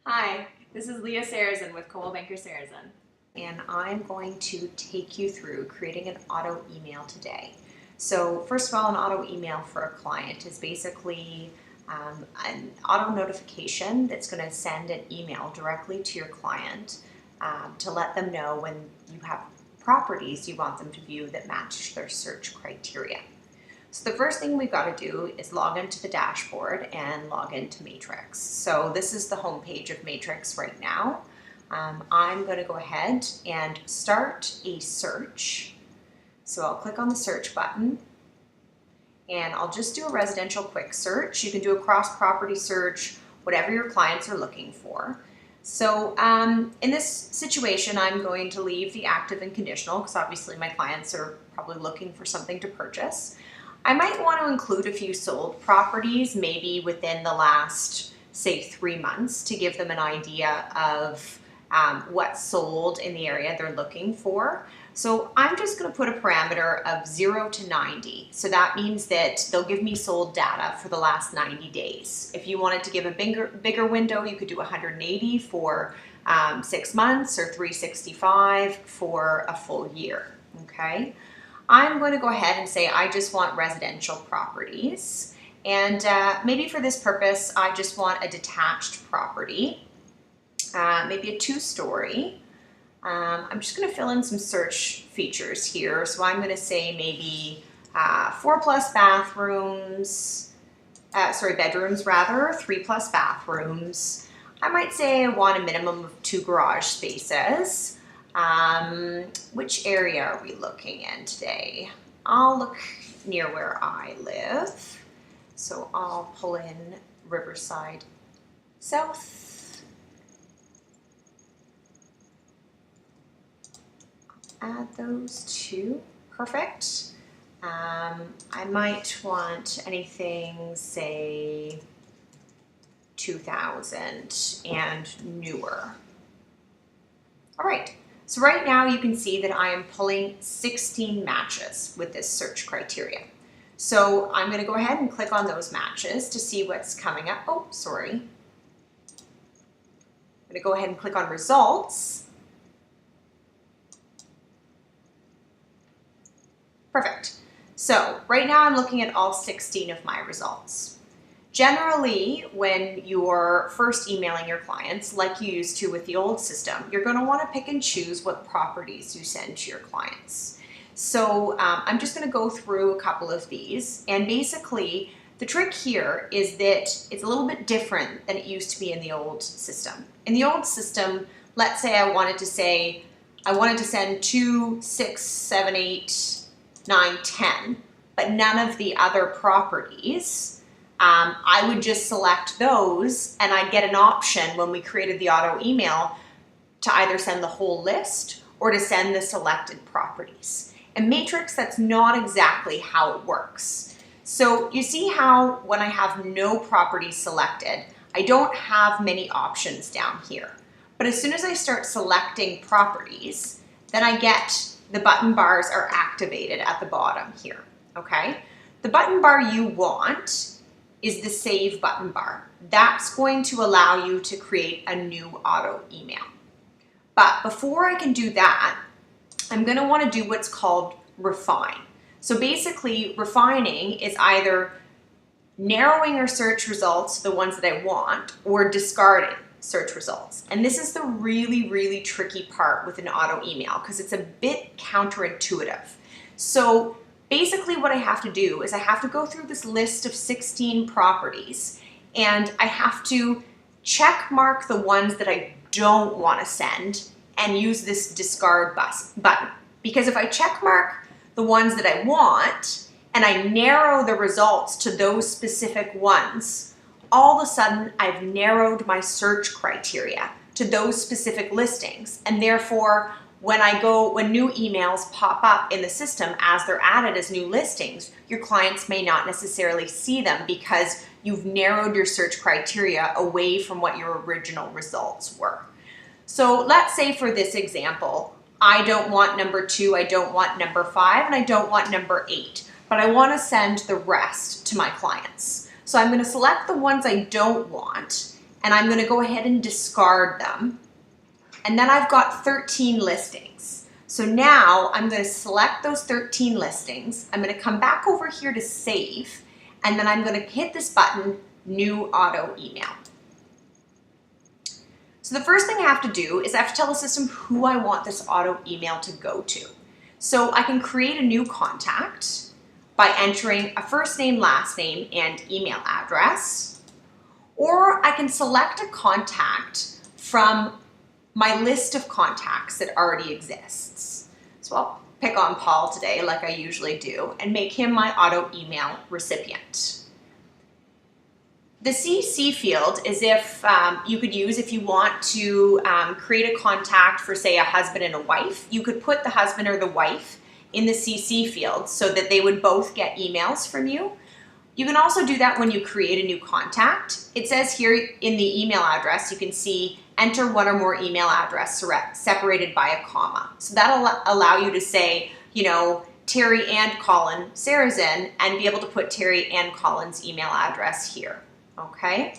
Hi, this is Leah Sarazen with Coldwell Banker Sarazen. And I'm going to take you through creating an auto email today. So first of all, an auto email for a client is basically an auto notification that's going to send an email directly to your client to let them know when you have properties you want them to view that match their search criteria. So the first thing we've got to do is log into the dashboard and log into Matrix. So this is the home page of Matrix right now. I'm going to go ahead and start a search. So I'll click on the search button and I'll just do a residential quick search. You can do a cross-property search, whatever your clients are looking for. So in this situation, I'm going to leave the active and conditional because obviously my clients are probably looking for something to purchase. I might want to include a few sold properties, maybe within the last, say, 3 months, to give them an idea of what's sold in the area they're looking for. So I'm just going to put a parameter of 0 to 90. So that means that they'll give me sold data for the last 90 days. If you wanted to give a bigger window, you could do 180 for 6 months or 365 for a full year, okay? I'm going to go ahead and say I just want residential properties. And maybe for this purpose, I just want a detached property, maybe a 2-story. I'm just going to fill in some search features here. So I'm going to say maybe 4+ bathrooms, bedrooms rather, 3+ bathrooms. I might say I want a minimum of 2 garage spaces. Which area are we looking in today? I'll look near where I live. So I'll pull in Riverside South. Add those two. Perfect. I might want anything, say, 2000 and newer. All right. So right now you can see that I am pulling 16 matches with this search criteria. So I'm going to go ahead and click on those matches to see what's coming up. Oh, sorry. I'm going to go ahead and click on results. Perfect. So right now I'm looking at all 16 of my results. Generally, when you're first emailing your clients, like you used to with the old system, you're going to want to pick and choose what properties you send to your clients. So I'm just going to go through a couple of these. And basically, the trick here is that it's a little bit different than it used to be in the old system. In the old system, let's say I wanted to send 2, 6, 7, 8, 9, 10, but none of the other properties. I would just select those and I'd get an option when we created the auto email to either send the whole list or to send the selected properties. In Matrix, that's not exactly how it works. So you see how when I have no properties selected, I don't have many options down here. But as soon as I start selecting properties, then I get the button bars are activated at the bottom here, okay? The button bar you want is the save button bar. That's going to allow you to create a new auto email. But before I can do that, I'm going to want to do what's called refine. So basically, refining is either narrowing your search results to the ones that I want or discarding search results. And this is the really, really tricky part with an auto email because it's a bit counterintuitive. So basically what I have to do is I have to go through this list of 16 properties and I have to check mark the ones that I don't want to send and use this discard button. Because if I check mark the ones that I want and I narrow the results to those specific ones, all of a sudden I've narrowed my search criteria to those specific listings, and therefore when new emails pop up in the system as they're added as new listings, your clients may not necessarily see them because you've narrowed your search criteria away from what your original results were. So let's say for this example, I don't want number 2, I don't want number 5, and I don't want number 8, but I want to send the rest to my clients. So I'm going to select the ones I don't want and I'm going to go ahead and discard them. And then I've got 13 listings. So now I'm going to select those 13 listings. I'm going to come back over here to save, and then I'm going to hit this button, New Auto Email. So the first thing I have to do is I have to tell the system who I want this auto email to go to. So I can create a new contact by entering a first name, last name, and email address. Or I can select a contact from my list of contacts that already exists. So I'll pick on Paul today like I usually do and make him my auto email recipient. The CC field is if you could use if you want to create a contact for, say, a husband and a wife. You could put the husband or the wife in the CC field so that they would both get emails from you. You can also do that when you create a new contact. It says here in the email address, you can see enter one or more email address separated by a comma. So that'll allow you to say, you know, Terry and Colin Sarrazin, and be able to put Terry and Colin's email address here. Okay.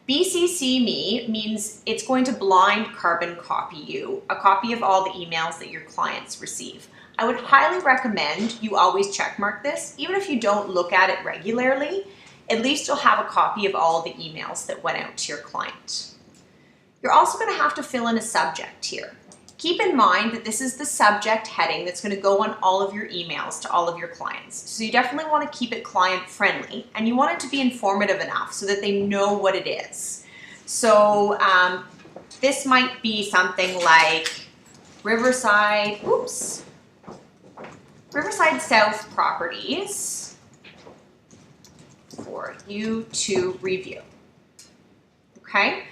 BCC me means it's going to blind carbon copy you a copy of all the emails that your clients receive. I would highly recommend you always checkmark this, even if you don't look at it regularly. At least you'll have a copy of all the emails that went out to your client. You're also going to have to fill in a subject here. Keep in mind that this is the subject heading that's going to go on all of your emails to all of your clients. So you definitely want to keep it client friendly, and you want it to be informative enough so that they know what it is. So this might be something like Riverside South properties for you to review. Okay.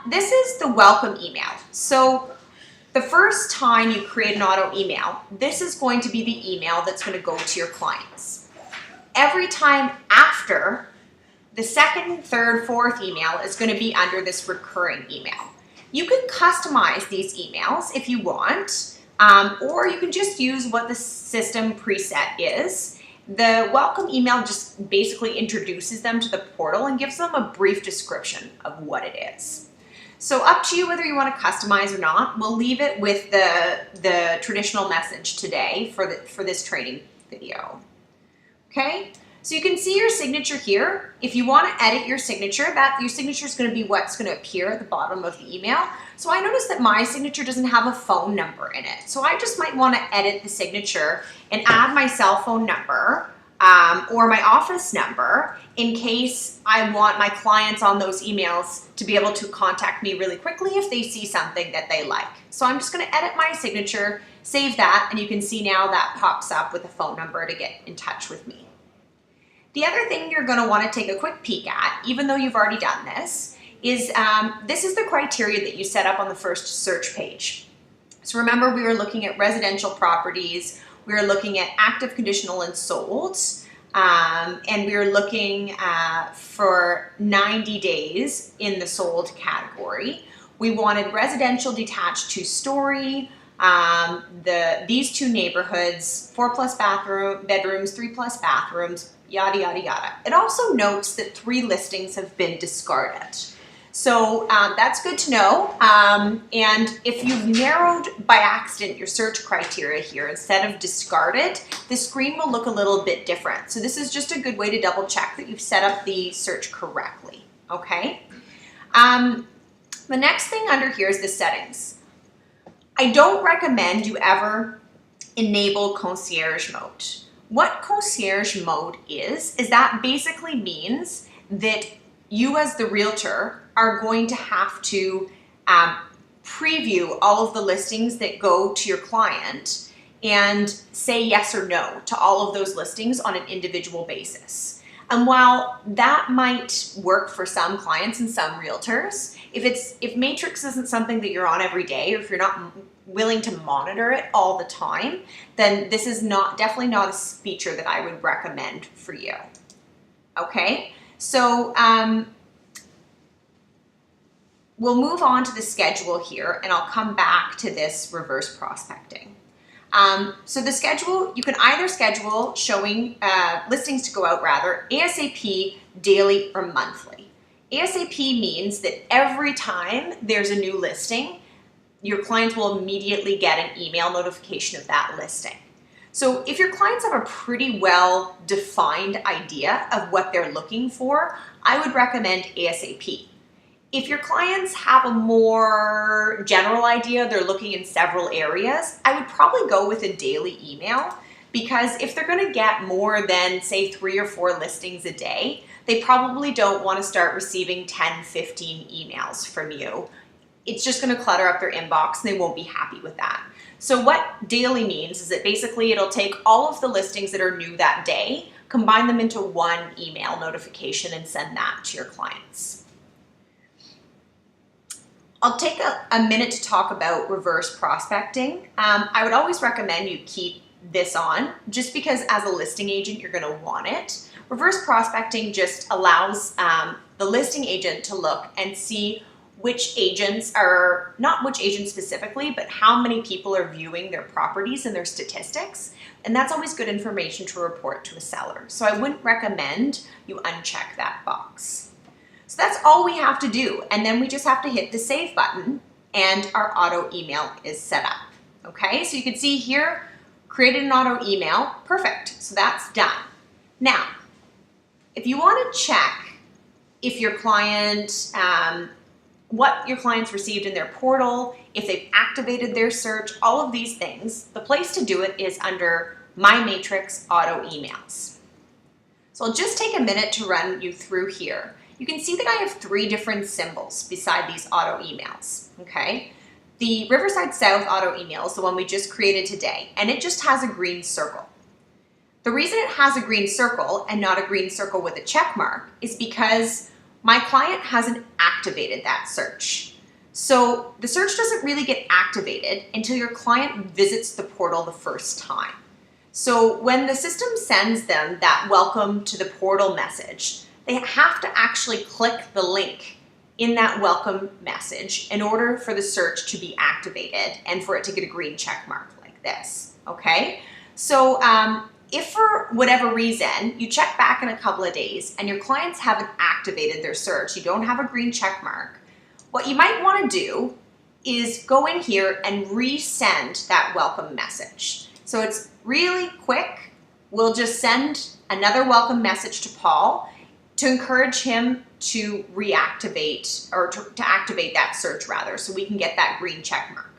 This is the welcome email. So the first time you create an auto email, this is going to be the email that's going to go to your clients. Every time after, the second, third, fourth email is going to be under this recurring email. You can customize these emails if you want, or you can just use what the system preset is. The welcome email just basically introduces them to the portal and gives them a brief description of what it is. So up to you whether you want to customize or not. We'll leave it with the traditional message today for this training video. Okay, so you can see your signature here. If you want to edit your signature, your signature is going to be what's going to appear at the bottom of the email. So I noticed that my signature doesn't have a phone number in it. So I just might want to edit the signature and add my cell phone number or my office number in case I want my clients on those emails to be able to contact me really quickly if they see something that they like. So I'm just going to edit my signature, save that, and you can see now that pops up with a phone number to get in touch with me. The other thing you're going to want to take a quick peek at, even though you've already done this, is this is the criteria that you set up on the first search page. So remember, we were looking at residential properties, we were looking at active, conditional, and sold, and we were looking for 90 days in the sold category. We wanted residential detached 2-story, these two neighborhoods, 4+ bedrooms, 3+ bathrooms, yada, yada, yada. It also notes that 3 listings have been discarded. So that's good to know. And if you've narrowed by accident your search criteria here instead of discarded, the screen will look a little bit different. So this is just a good way to double check that you've set up the search correctly, okay? The next thing under here is the settings. I don't recommend you ever enable concierge mode. What concierge mode is that basically means that you as the realtor are going to have to preview all of the listings that go to your client and say yes or no to all of those listings on an individual basis. And while that might work for some clients and some realtors, if Matrix isn't something that you're on every day, or if you're not willing to monitor it all the time, then this is definitely not a feature that I would recommend for you. Okay, so we'll move on to the schedule here, and I'll come back to this reverse prospecting. So the schedule, you can either schedule showing listings to go out ASAP, daily, or monthly. ASAP means that every time there's a new listing, your clients will immediately get an email notification of that listing. So if your clients have a pretty well defined idea of what they're looking for, I would recommend ASAP. If your clients have a more general idea, they're looking in several areas, I would probably go with a daily email, because if they're going to get more than, say, 3 or 4 listings a day, they probably don't want to start receiving 10, 15 emails from you. It's just going to clutter up their inbox and they won't be happy with that. So what daily means is that basically it'll take all of the listings that are new that day, combine them into one email notification and send that to your clients. I'll take a minute to talk about reverse prospecting. I would always recommend you keep this on, just because as a listing agent, you're going to want it. Reverse prospecting just allows the listing agent to look and see which agents are, not which agents specifically, but how many people are viewing their properties and their statistics. And that's always good information to report to a seller. So I wouldn't recommend you uncheck that box. So that's all we have to do. And then we just have to hit the save button and our auto email is set up. Okay, so you can see here, created an auto email, perfect. So that's done. Now, if you want to check if your client, what your clients received in their portal, if they've activated their search, all of these things, the place to do it is under My Matrix Auto Emails. So I'll just take a minute to run you through here. You can see that I have 3 different symbols beside these auto emails, okay? The Riverside South auto email is the one we just created today, and it just has a green circle. The reason it has a green circle and not a green circle with a check mark is because my client hasn't activated that search. So the search doesn't really get activated until your client visits the portal the first time. So when the system sends them that welcome to the portal message, they have to actually click the link in that welcome message in order for the search to be activated and for it to get a green check mark like this, okay? So if for whatever reason you check back in a couple of days and your clients haven't activated their search, you don't have a green check mark, what you might want to do is go in here and resend that welcome message. So it's really quick. We'll just send another welcome message to Paul to encourage him to reactivate, or to activate that search rather, so we can get that green check mark.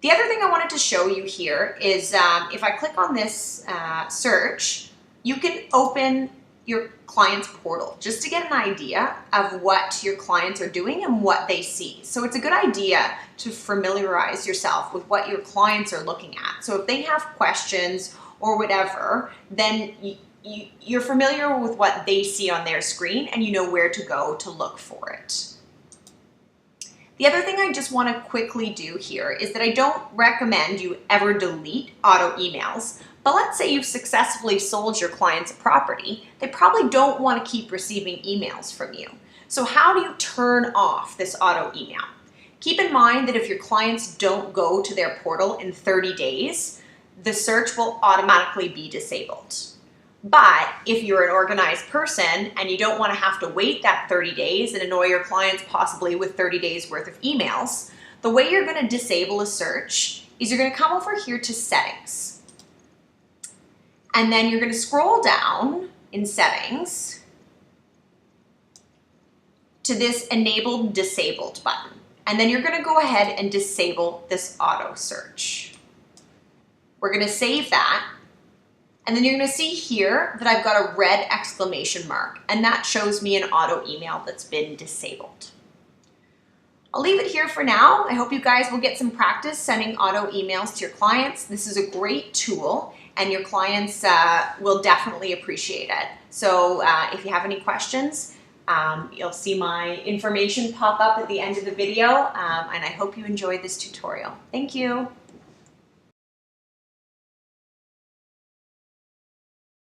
The other thing I wanted to show you here is if I click on this search, you can open your client's portal just to get an idea of what your clients are doing and what they see. So it's a good idea to familiarize yourself with what your clients are looking at. So if they have questions or whatever, then you're familiar with what they see on their screen and you know where to go to look for it. The other thing I just want to quickly do here is that I don't recommend you ever delete auto emails, but let's say you've successfully sold your clients a property, they probably don't want to keep receiving emails from you. So how do you turn off this auto email? Keep in mind that if your clients don't go to their portal in 30 days, the search will automatically be disabled. But if you're an organized person and you don't want to have to wait that 30 days and annoy your clients possibly with 30 days worth of emails, the way you're going to disable a search is you're going to come over here to settings. And then you're going to scroll down in settings to this enabled disabled button. And then you're going to go ahead and disable this auto search. We're going to save that. And then you're going to see here that I've got a red exclamation mark, and that shows me an auto email that's been disabled. I'll leave it here for now. I hope you guys will get some practice sending auto emails to your clients. This is a great tool, and your clients will definitely appreciate it. So if you have any questions, you'll see my information pop up at the end of the video, and I hope you enjoyed this tutorial. Thank you.